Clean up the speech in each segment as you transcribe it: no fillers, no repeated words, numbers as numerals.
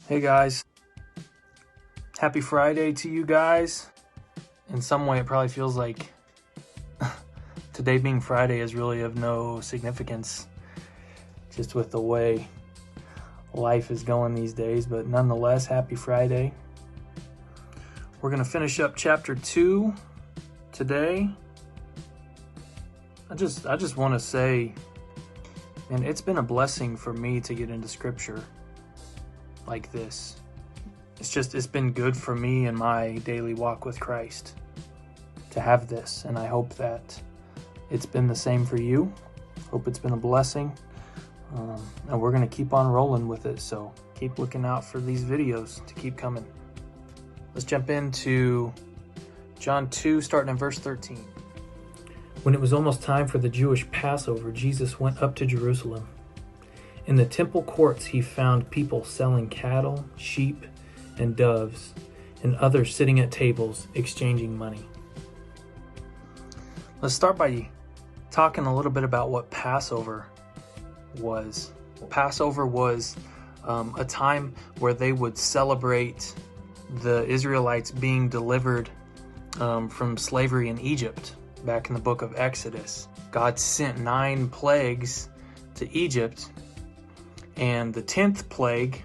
Hey guys, happy Friday to you guys. In some way it probably feels like today being Friday is really of no significance just with the way life is going these days, but nonetheless, happy Friday. We're going to finish up chapter 2 today. I just want to say, and it's been a blessing for me to get into scripture like this. It's been good for me in my daily walk with Christ to have this, and I hope that it's been the same for you. Hope it's been a blessing, and we're going to keep on rolling with it, so keep looking out for these videos to keep coming. Let's jump into John 2, starting in verse 13. When it was almost time for the Jewish Passover, Jesus went up to Jerusalem. In the temple courts he found people selling cattle, sheep, and doves, and others sitting at tables exchanging money. Let's start by talking a little bit about what Passover was. Passover was a time where they would celebrate the Israelites being delivered from slavery in Egypt. Back in the book of Exodus, God sent 9 plagues to Egypt, and the 10th plague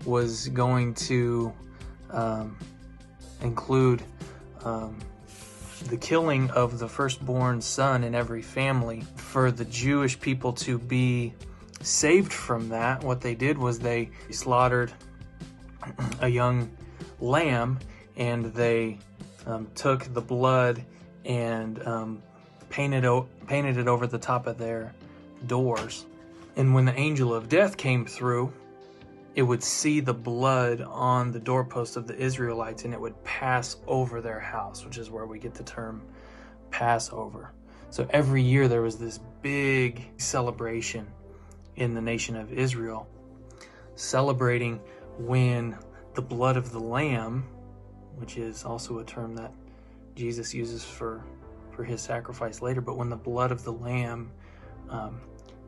was going to include the killing of the firstborn son in every family. For the Jewish people to be saved from that, what they did was they slaughtered a young lamb, and they took the blood and painted it over the top of their doors. And when the angel of death came through, it would see the blood on the doorpost of the Israelites, and it would pass over their house, which is where we get the term Passover. So every year there was this big celebration in the nation of Israel, celebrating when the blood of the lamb, which is also a term that Jesus uses for his sacrifice later, but when the blood of the lamb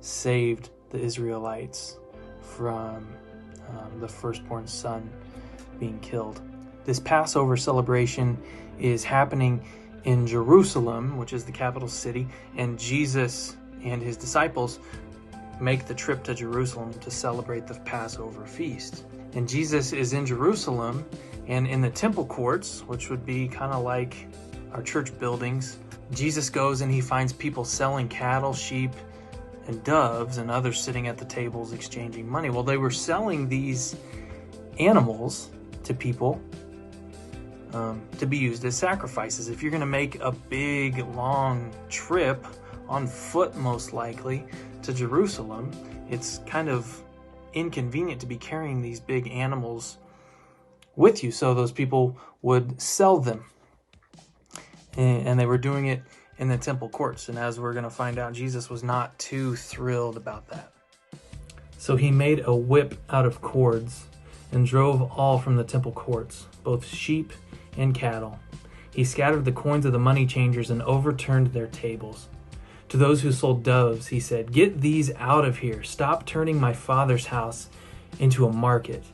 saved the Israelites from the firstborn son being killed. This Passover celebration is happening in Jerusalem, which is the capital city, and Jesus and his disciples make the trip to Jerusalem to celebrate the Passover feast. And Jesus is in Jerusalem and in the temple courts, which would be kind of like our church buildings. Jesus goes and he finds people selling cattle, sheep, and doves, and others sitting at the tables exchanging money. Well, they were selling these animals to people to be used as sacrifices. If you're going to make a big, long trip on foot, most likely, to Jerusalem, it's kind of inconvenient to be carrying these big animals with you, so those people would sell them. And they were doing it in the temple courts. And as we're going to find out, Jesus was not too thrilled about that. So he made a whip out of cords and drove all from the temple courts, both sheep and cattle. He scattered the coins of the money changers and overturned their tables. To those who sold doves, he said, "Get these out of here. Stop turning my Father's house into a market."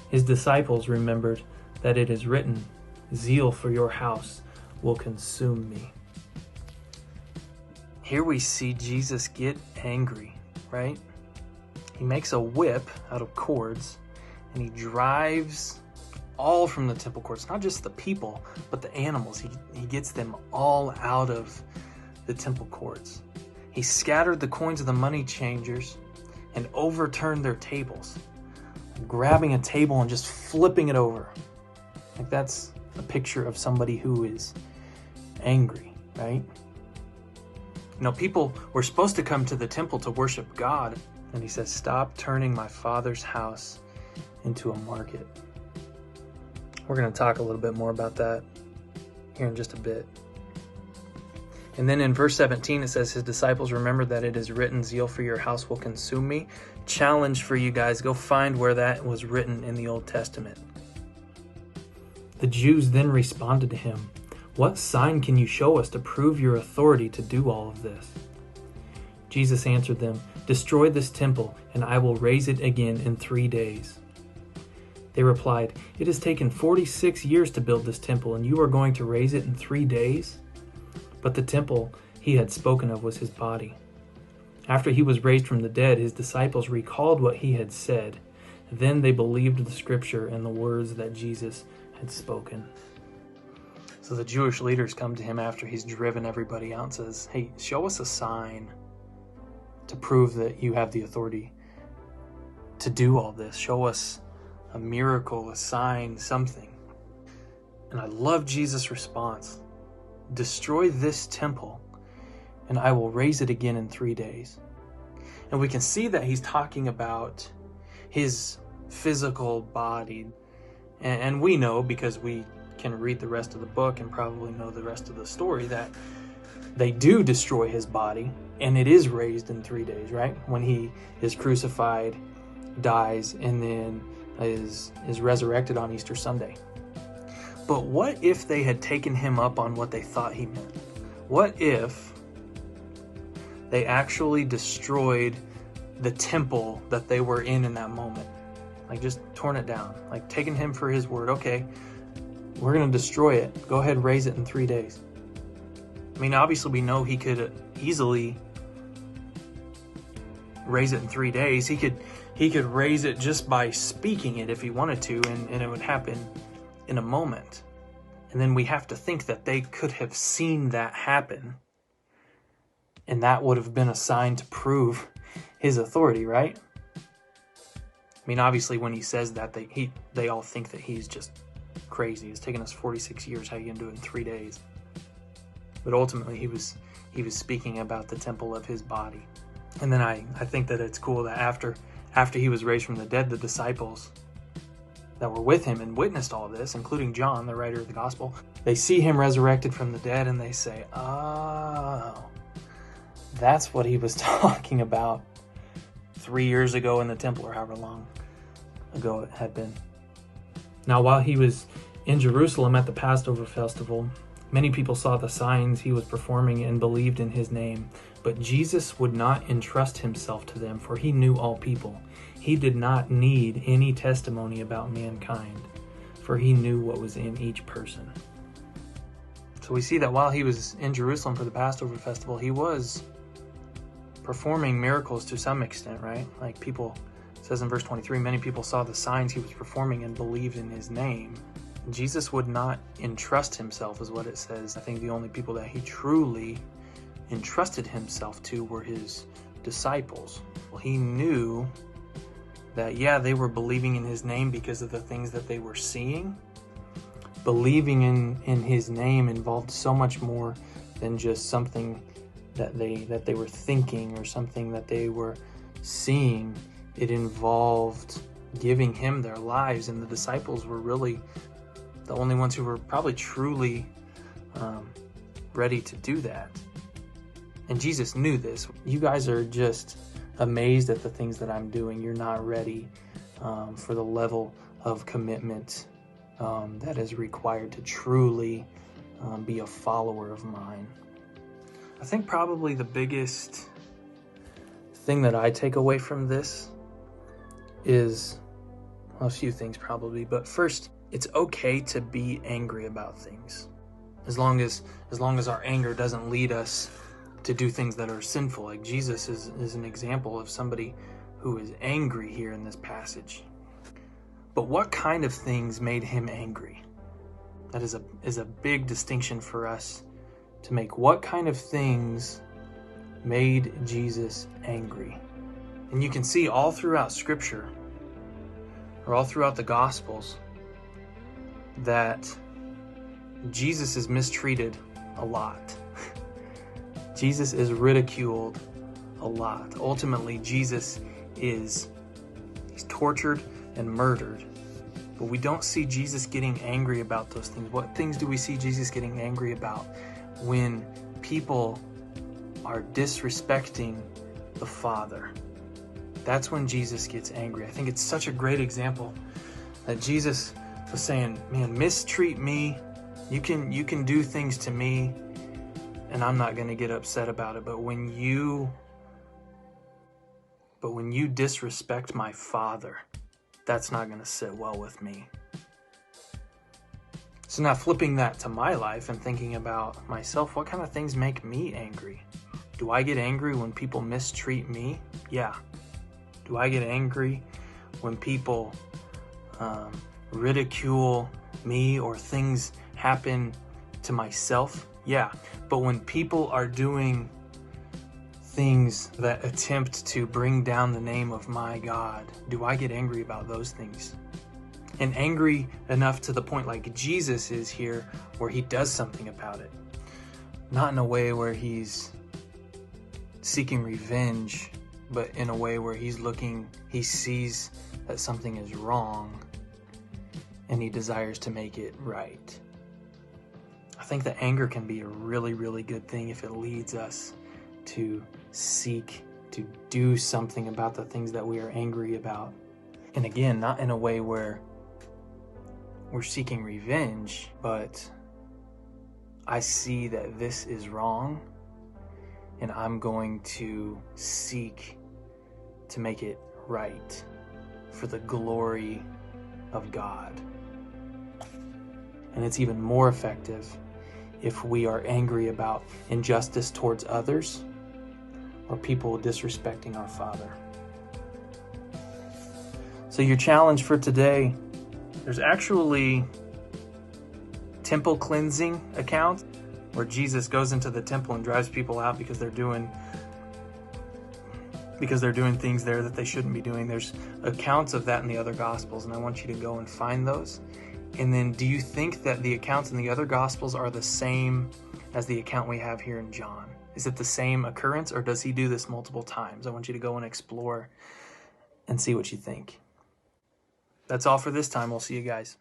His disciples remembered that it is written, "Zeal for your house will consume me." Here we see Jesus get angry, right? He makes a whip out of cords and he drives all from the temple courts, not just the people, but the animals. He gets them all out of the temple courts. He scattered the coins of the money changers and overturned their tables, grabbing a table and just flipping it over. Like, that's a picture of somebody who is angry, right? You know, people were supposed to come to the temple to worship God, and he says, "Stop turning my Father's house into a market." We're going to talk a little bit more about that here in just a bit. And then in verse 17 it says, his disciples remembered that it is written, "Zeal for your house will consume me." Challenge for you guys, go find where that was written in the Old Testament. The Jews then responded to him, "What sign can you show us to prove your authority to do all of this?" Jesus answered them, "Destroy this temple, and I will raise it again in 3 days." They replied, "It has taken 46 years to build this temple, and you are going to raise it in 3 days?" But the temple he had spoken of was his body. After he was raised from the dead, his disciples recalled what he had said. Then they believed the scripture and the words that Jesus had spoken. So the Jewish leaders come to him after he's driven everybody out and says, "Hey, show us a sign to prove that you have the authority to do all this. Show us a miracle, a sign, something." And I love Jesus' response. "Destroy this temple, and I will raise it again in 3 days." And we can see that he's talking about his physical body. And we know, because we can read the rest of the book and probably know the rest of the story, that they do destroy his body, and it is raised in 3 days, right? When he is crucified, dies, and then is resurrected on Easter Sunday. But what if they had taken him up on what they thought he meant? What if they actually destroyed the temple that they were in that moment? Like, just torn it down, like taking him for his word. Okay, we're going to destroy it. Go ahead, raise it in 3 days. I mean, obviously we know he could easily raise it in 3 days. He could raise it just by speaking it if he wanted to, and it would happen in a moment. And then we have to think that they could have seen that happen, and that would have been a sign to prove his authority, right? I mean, obviously when he says that, they all think that he's just crazy. It's taken us 46 years. How are you going to do it in 3 days? But ultimately he was speaking about the temple of his body. And then I think that it's cool that after he was raised from the dead, the disciples that were with him and witnessed all of this, including John, the writer of the gospel, they see him resurrected from the dead and they say, "Oh, that's what he was talking about 3 years ago in the temple," or however long ago it had been. Now, while he was in Jerusalem at the Passover festival, many people saw the signs he was performing and believed in his name. But Jesus would not entrust himself to them, for he knew all people. He did not need any testimony about mankind, for he knew what was in each person. So we see that while he was in Jerusalem for the Passover festival, he was performing miracles to some extent, right? Like people, it says in verse 23, many people saw the signs he was performing and believed in his name. Jesus would not entrust himself, is what it says. I think the only people that he truly entrusted himself to were his disciples. Well, he knew that, yeah, they were believing in his name because of the things that they were seeing. Believing in his name involved so much more than just something that they were thinking or something that they were seeing. It involved giving him their lives, and the disciples were really the only ones who were probably truly ready to do that. And Jesus knew this. You guys are just amazed at the things that I'm doing. You're not ready for the level of commitment that is required to truly be a follower of mine. I think probably the biggest thing that I take away from this is, well, a few things probably, but first, it's okay to be angry about things, as long as our anger doesn't lead us to do things that are sinful. Like Jesus is an example of somebody who is angry here in this passage. But what kind of things made him angry? That is a big distinction for us to make. What kind of things made Jesus angry? And you can see all throughout Scripture, or all throughout the Gospels, that Jesus is mistreated a lot. Jesus is ridiculed a lot. Ultimately, Jesus he's tortured and murdered. But we don't see Jesus getting angry about those things. What things do we see Jesus getting angry about? When people are disrespecting the Father. That's when Jesus gets angry. I think it's such a great example that Jesus was saying, man, mistreat me. You can do things to me, and I'm not going to get upset about it. But when you disrespect my Father, that's not going to sit well with me. So now flipping that to my life and thinking about myself, what kind of things make me angry? Do I get angry when people mistreat me? Yeah. Do I get angry when people ridicule me or things happen to myself? Yeah. But when people are doing things that attempt to bring down the name of my God, do I get angry about those things? And angry enough to the point like Jesus is here, where he does something about it. Not in a way where he's seeking revenge, but in a way where he sees that something is wrong and he desires to make it right. I think that anger can be a really, really good thing if it leads us to seek to do something about the things that we are angry about. And again, not in a way where we're seeking revenge, but I see that this is wrong and I'm going to seek to make it right for the glory of God. And it's even more effective if we are angry about injustice towards others or people disrespecting our Father. So your challenge for today, there's actually temple cleansing accounts where Jesus goes into the temple and drives people out because they're doing things there that they shouldn't be doing. There's accounts of that in the other Gospels, and I want you to go and find those. And then, do you think that the accounts in the other Gospels are the same as the account we have here in John? Is it the same occurrence, or does he do this multiple times? I want you to go and explore and see what you think. That's all for this time. We'll see you guys.